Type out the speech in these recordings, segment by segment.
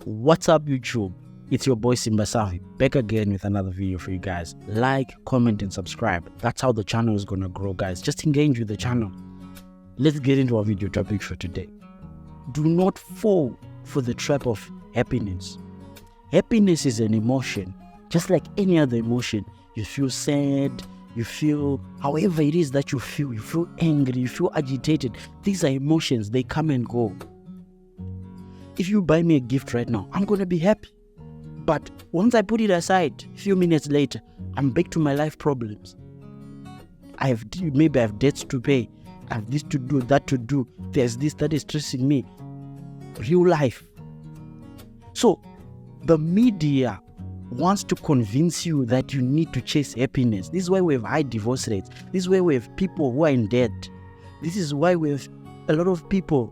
What's up, YouTube? It's your boy Simba Safi, back again with another video for you guys. Like, comment, and subscribe. That's how the channel is gonna grow, guys. Just engage with the channel. Let's get into our video topic for today. Do not fall for the trap of happiness. Happiness is an emotion, just like any other emotion. You feel sad, you feel however it is that you feel angry, you feel agitated. These are emotions, they come and go. If you buy me a gift right now, I'm gonna be happy. But once I put it aside, a few minutes later, I'm back to my life problems. Maybe I have debts to pay, I have this to do, that to do, there's this that is stressing me. Real life. So the media wants to convince you that you need to chase happiness. This is why we have high divorce rates. This is why we have people who are in debt. This is why we have a lot of people.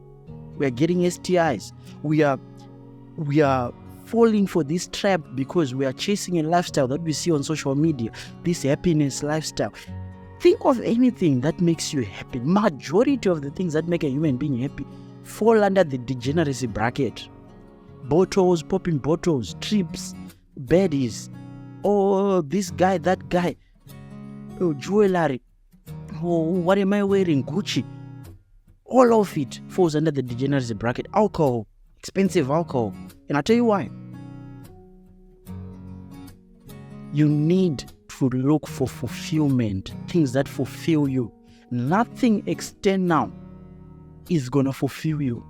We are getting STIs. We are falling for this trap because we are chasing a lifestyle that we see on social media. This happiness lifestyle. Think of anything that makes you happy. Majority of the things that make a human being happy fall under the degeneracy bracket. Bottles, popping bottles, trips, baddies, oh, this guy, that guy, oh, jewelry, oh, what am I wearing, Gucci. All of it falls under the degeneracy bracket. Alcohol, expensive alcohol. And I'll tell you why. You need to look for fulfillment, things that fulfill you. Nothing external is going to fulfill you.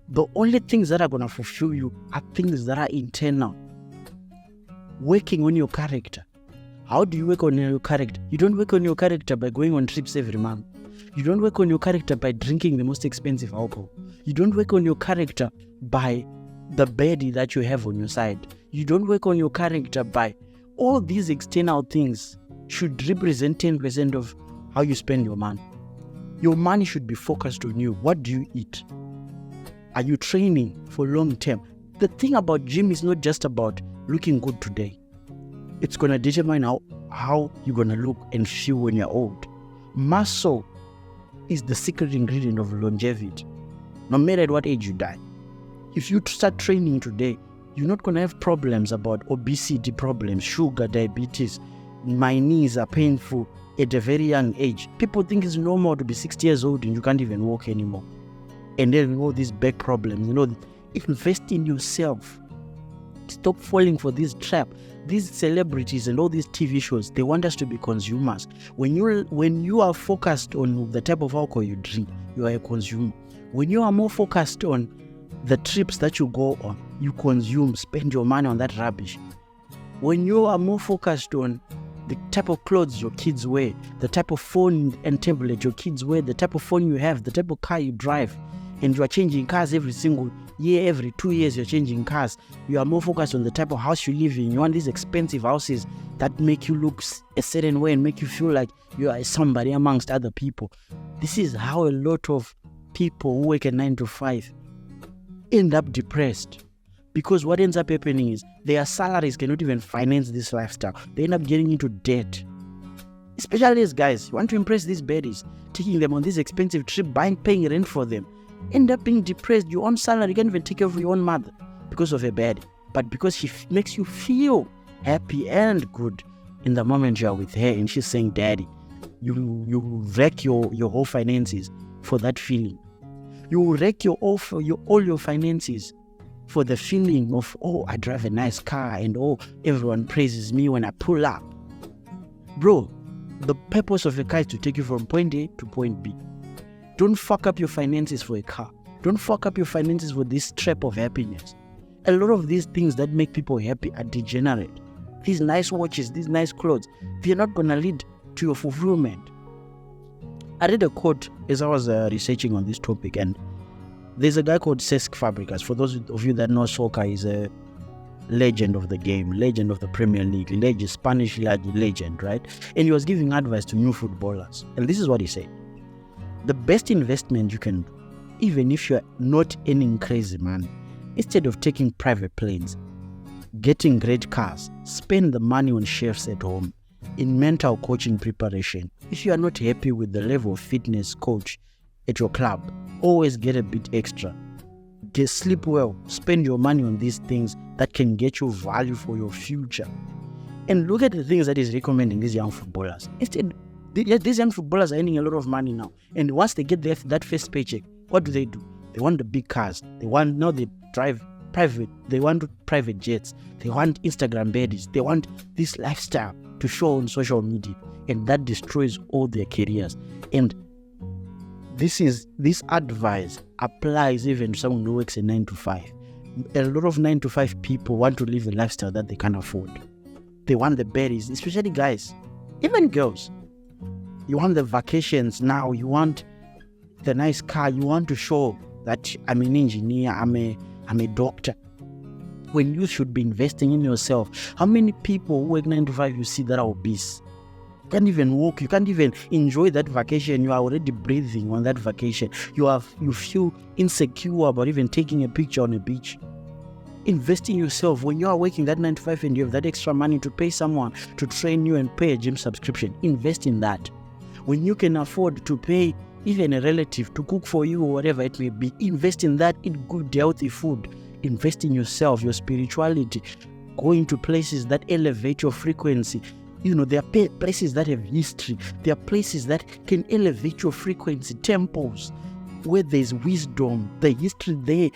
The only things that are going to fulfill you are things that are internal. Working on your character. How do you work on your character? You don't work on your character by going on trips every month. You don't work on your character by drinking the most expensive alcohol. You don't work on your character by the baddie that you have on your side. You don't work on your character by all these external things should represent 10% of how you spend your money. Your money should be focused on you. What do you eat? Are you training for long term? The thing about gym is not just about looking good today. It's going to determine how you're going to look and feel when you're old. Muscle is the secret ingredient of longevity. No matter at what age you die. If you start training today, you're not going to have problems about obesity problems, sugar, diabetes. My knees are painful at a very young age. People think it's normal to be 60 years old and you can't even walk anymore. And then all these back problems, invest in yourself. Stop falling for this trap. These celebrities and all these TV shows, they want us to be consumers. When you are focused on the type of alcohol you drink, you are a consumer. When you are more focused on the trips that you go on, you consume, spend your money on that rubbish. When you are more focused on the type of clothes your kids wear, the type of phone and tablet your kids wear, the type of phone you have, the type of car you drive, and you are changing cars every single year, every 2 years you're changing cars. You are more focused on the type of house you live in. You want these expensive houses that make you look a certain way and make you feel like you are somebody amongst other people. This is how a lot of people who work a 9 to 5 end up depressed. Because what ends up happening is their salaries cannot even finance this lifestyle. They end up getting into debt. Especially as guys, you want to impress these baddies, taking them on this expensive trip, paying rent for them. End up being depressed. Your own salary, you can't even take care of your own mother because of a baddie. But because she makes you feel happy and good in the moment you are with her and she's saying daddy, you wreck your whole finances for that feeling. You wreck all your finances for the feeling of, oh, I drive a nice car and oh, everyone praises me when I pull up. Bro, the purpose of a car is to take you from point A to point B. Don't fuck up your finances for a car. Don't fuck up your finances for this trap of happiness. A lot of these things that make people happy are degenerate. These nice watches, these nice clothes, they're not going to lead to your fulfillment. I read a quote as I was researching on this topic, and there's a guy called Cesc Fabregas. For those of you that know soccer, he's a legend of the game, legend of the Premier League, Spanish legend, right? And he was giving advice to new footballers. And this is what he said. The best investment you can do, even if you're not earning crazy money, instead of taking private planes, getting great cars, spend the money on chefs at home, in mental coaching preparation. If you are not happy with the level of fitness coach at your club, always get a bit extra. sleep well, spend your money on these things that can get you value for your future. And look at the things that he's recommending these young footballers. Instead, these young footballers are earning a lot of money now. And once they get that first paycheck, what do? They want the big cars. They drive private. They want private jets. They want Instagram baddies. They want this lifestyle to show on social media. And that destroys all their careers. And this advice applies even to someone who works a 9 to 5. A lot of 9 to 5 people want to live a lifestyle that they can't afford. They want the berries, especially guys, even girls. You want the vacations now. You want the nice car. You want to show that I'm an engineer. I'm a doctor. When you should be investing in yourself. How many people who work 9 to 5 you see that are obese? You can't even walk. You can't even enjoy that vacation. You are already breathing on that vacation. You feel insecure about even taking a picture on a beach. Invest in yourself. When you are working that 9 to 5 and you have that extra money to pay someone to train you and pay a gym subscription, invest in that. When you can afford to pay even a relative to cook for you or whatever it may be, invest in that. Eat good, healthy food. Invest in yourself, your spirituality. Go into places that elevate your frequency. There are places that have history. There are places that can elevate your frequency. Temples where there's wisdom. The history there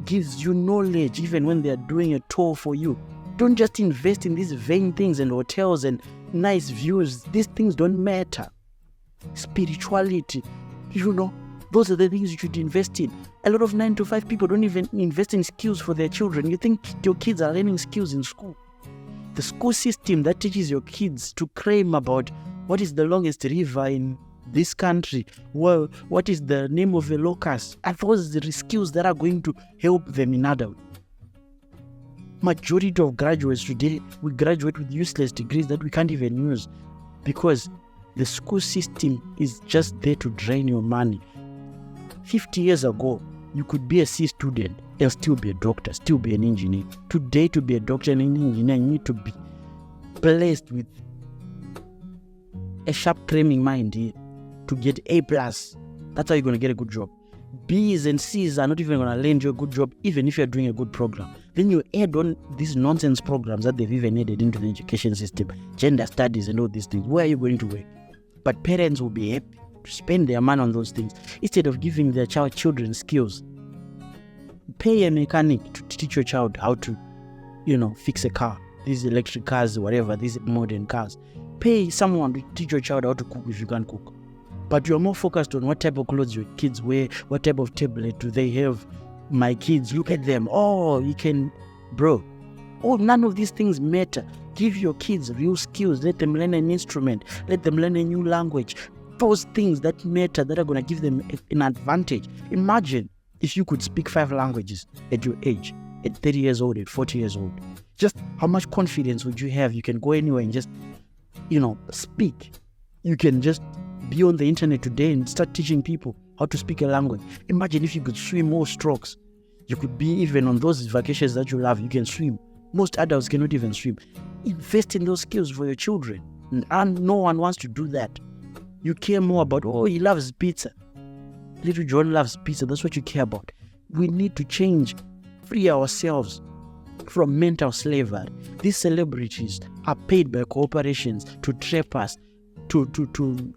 gives you knowledge even when they are doing a tour for you. Don't just invest in these vain things and hotels and nice views. These things don't matter. Spirituality, those are the things you should invest in. A lot of 9 to 5 people don't even invest in skills for their children. You think your kids are learning skills in school. The school system that teaches your kids to claim about what is the longest river in this country, well, what is the name of a locust, are those the skills that are going to help them in adulthood. Majority of graduates today, we graduate with useless degrees that we can't even use because the school system is just there to drain your money. 50 years ago, you could be a C student and still be a doctor, still be an engineer. Today, to be a doctor and an engineer, you need to be blessed with a sharp framing mind here to get A+. That's how you're going to get a good job. B's and C's are not even going to land you a good job, even if you're doing a good program. Then you add on these nonsense programs that they've even added into the education system, gender studies and all these things. Where are you going to work? But parents will be happy to spend their money on those things instead of giving their children skills. Pay a mechanic to teach your child how to, fix a car. These electric cars, whatever, these modern cars. Pay someone to teach your child how to cook if you can't cook. But you're more focused on what type of clothes your kids wear, what type of tablet do they have. My kids, look at them. Oh, you can, bro. Oh, none of these things matter. Give your kids real skills. Let them learn an instrument. Let them learn a new language. Those things that matter, that are going to give them an advantage. Imagine if you could speak 5 languages at your age, at 30 years old, at 40 years old. Just how much confidence would you have? You can go anywhere and just, speak. You can just be on the internet today and start teaching people how to speak a language. Imagine if you could swim more strokes. You could be even on those vacations that you love, you can swim. Most adults cannot even swim. Invest in those skills for your children. And no one wants to do that. You care more about, he loves pizza. Little John loves pizza. That's what you care about. We need to change, free ourselves from mental slavery. These celebrities are paid by corporations to trap us, to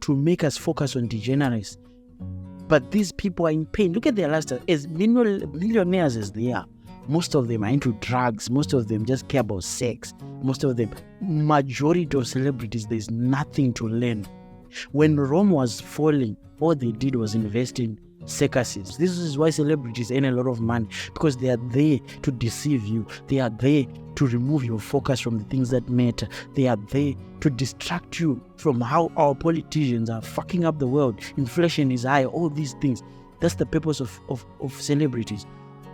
make us focus on degeneracy. But these people are in pain. Look at their lifestyle. As millionaires as they are, most of them are into drugs. Most of them just care about sex. Majority of celebrities, there's nothing to learn. When Rome was falling, all they did was invest in circuses. This is why celebrities earn a lot of money, because they are there to deceive you. They are there to remove your focus from the things that matter. They are there to distract you from how our politicians are fucking up the world. Inflation is high, all these things. That's the purpose of celebrities.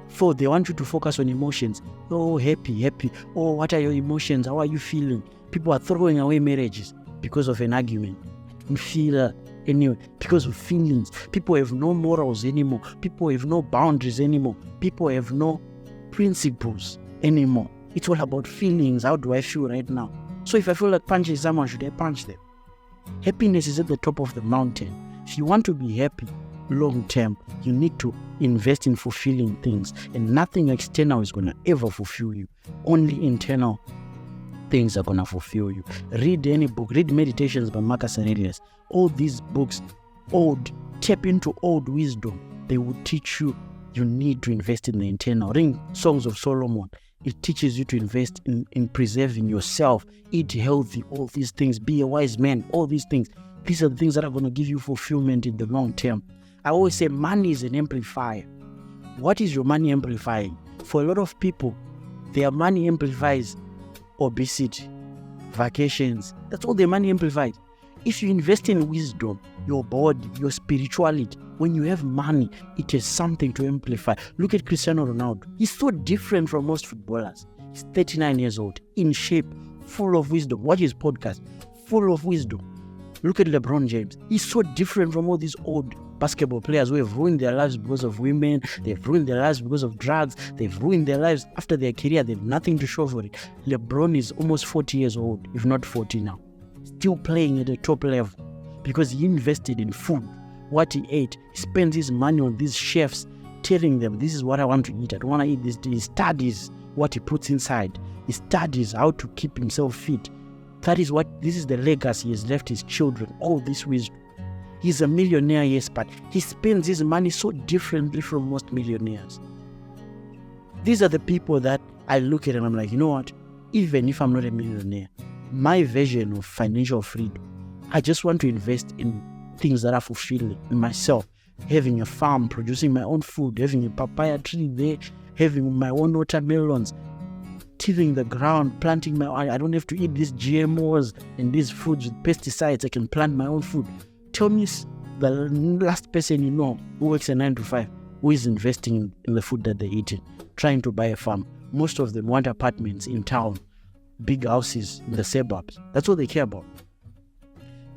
For they want you to focus on emotions. Oh, happy. Oh, what are your emotions? How are you feeling? People are throwing away marriages because of an argument. You feel anyway, because of feelings. People have no morals anymore. People have no boundaries anymore. People have no principles anymore. It's all about feelings. How do I feel right now? So if I feel like punching someone, should I punch them? Happiness is at the top of the mountain. If you want to be happy, long term, you need to invest in fulfilling things, and nothing external is going to ever fulfill you. Only internal things are going to fulfill you. Read any book, read Meditations by Marcus Aurelius. All these books, tap into old wisdom. They will teach you need to invest in the internal. Read Songs of Solomon. It teaches you to invest in preserving yourself, eat healthy, all these things, be a wise man, all these things. These are the things that are going to give you fulfillment in the long term. I always say money is an amplifier. What is your money amplifying? For a lot of people, their money amplifies obesity, vacations. That's all their money amplifies. If you invest in wisdom, your body, your spirituality, when you have money, it is something to amplify. Look at Cristiano Ronaldo. He's so different from most footballers. He's 39 years old, in shape, full of wisdom. Watch his podcast, full of wisdom. Look at LeBron James. He's so different from all these old basketball players who have ruined their lives because of women. They've ruined their lives because of drugs. They've ruined their lives after their career. They have nothing to show for it. LeBron is almost 40 years old, if not 40 now. Still playing at the top level because he invested in food, what he ate. He spends his money on these chefs, telling them, this is what I want to eat. I don't want to eat this. He studies what he puts inside. He studies how to keep himself fit. This is the legacy he has left his children, all this wisdom. He's a millionaire, yes, but he spends his money so differently from most millionaires. These are the people that I look at and I'm like, you know what? Even if I'm not a millionaire, my version of financial freedom, I just want to invest in things that are fulfilling in myself. Having a farm, producing my own food, having a papaya tree there, having my own watermelons, tilling the ground, planting my own. I don't have to eat these GMOs and these foods with pesticides. I can plant my own food. Tell me the last person you know who works a 9 to 5, who is investing in the food that they're eating, trying to buy a farm. Most of them want apartments in town, big houses in the suburbs. That's all they care about.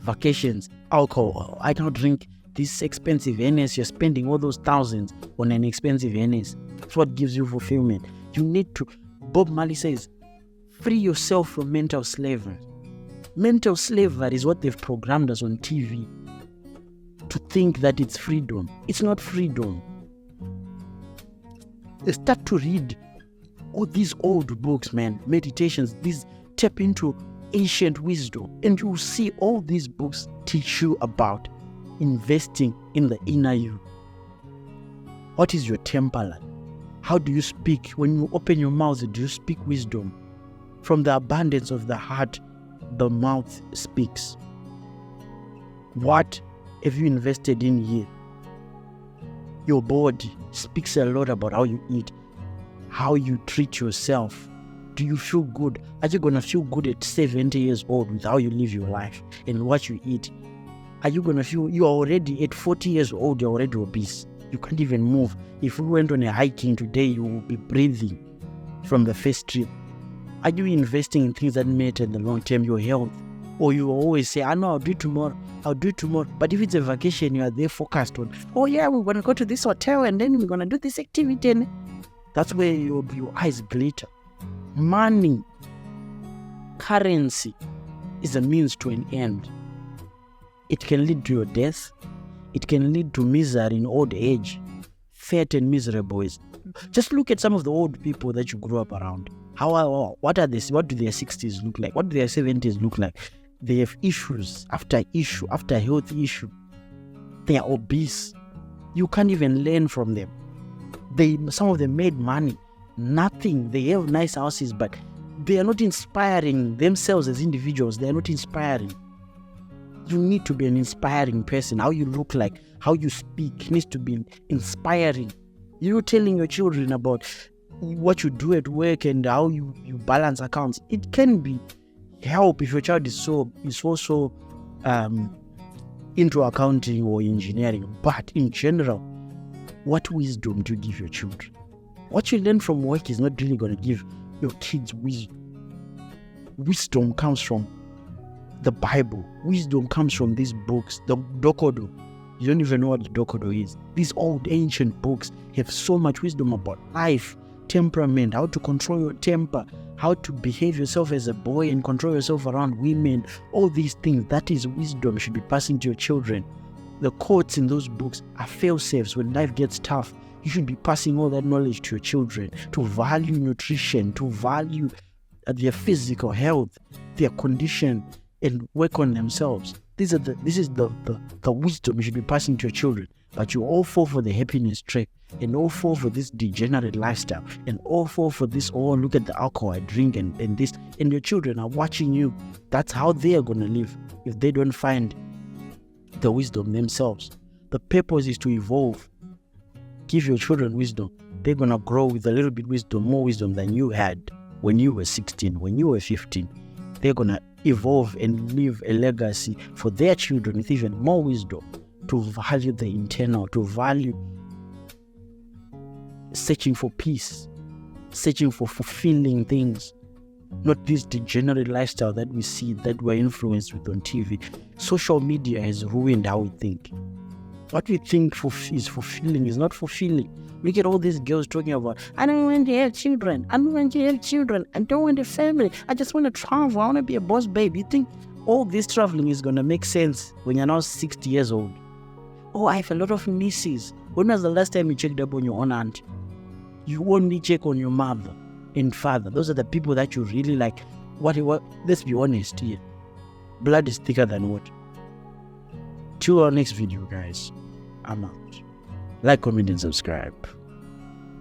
Vacations, alcohol. I don't drink this expensive Hennes. You're spending all those thousands on an expensive Hennes. That's what gives you fulfillment. You need to, Bob Marley says, free yourself from mental slavery. Mental slavery is what they've programmed us on TV to think that it's freedom. It's not freedom. They start to read all these old books, man, meditations, these tap into ancient wisdom, and you will see all these books teach you about investing in the inner you. What is your temper like? How do you speak? When you open your mouth, do you speak wisdom? From the abundance of the heart, the mouth speaks. What have you invested in here? Your body speaks a lot about how you eat, how you treat yourself. Do you feel good? Are you going to feel good at 70 years old with how you live your life and what you eat? Are you going to feel you are already at 40 years old, you're already obese? You can't even move. If we went on a hiking today, you will be breathing from the first trip. Are you investing in things that matter in the long term, your health? Or you always say, I know, I'll do it tomorrow. But if it's a vacation, you are there focused on, oh yeah, we're going to go to this hotel and then we're going to do this activity. And that's where your eyes glitter. Money, currency is a means to an end. It can lead to your death. It can lead to misery in old age. Fat and miserable is. Just look at some of the old people that you grew up around. What do their 60s look like? What do their 70s look like? They have issues after issue after health issue. They are obese. You can't even learn from them. Some of them made money. Nothing. They have nice houses, but they are not inspiring themselves as individuals. They are not inspiring. You need to be an inspiring person. How you look like, how you speak needs to be inspiring. You're telling your children about what you do at work and how you balance accounts. It can be help if your child is also into accounting or engineering. But in general, what wisdom do you give your children? What you learn from work is not really going to give your kids wisdom. Wisdom comes from the Bible. Wisdom comes from these books. The Dokodo. You don't even know what the Dokodo is. These old ancient books have so much wisdom about life, temperament, how to control your temper, how to behave yourself as a boy and control yourself around women. All these things, that is wisdom you should be passing to your children. The quotes in those books are fail-safes. When life gets tough, you should be passing all that knowledge to your children, to value nutrition, to value their physical health, their condition, and work on themselves. This is the wisdom you should be passing to your children. But you all fall for the happiness trick, and all fall for this degenerate lifestyle, and all fall for this, oh, look at the alcohol I drink and this. And your children are watching you. That's how they are going to live if they don't find the wisdom themselves. The purpose is to evolve. Give your children wisdom. They're going to grow with a little bit wisdom, more wisdom than you had when you were 16, when you were 15. They're going to evolve and leave a legacy for their children with even more wisdom, to value the internal, to value searching for peace, searching for fulfilling things, not this degenerate lifestyle that we see, that we're influenced with on TV. Social media has ruined how we think. What we think is fulfilling is not fulfilling. Look at all these girls talking about, I don't want to have children. I don't want to have children. I don't want a family. I just want to travel. I want to be a boss babe. You think all this traveling is going to make sense when you're now 60 years old? Oh, I have a lot of nieces. When was the last time you checked up on your own aunt? You only check on your mother and father. Those are the people that you really like. What? Let's be honest here. Blood is thicker than water. Till our next video, guys. I'm out. Like, comment, and subscribe.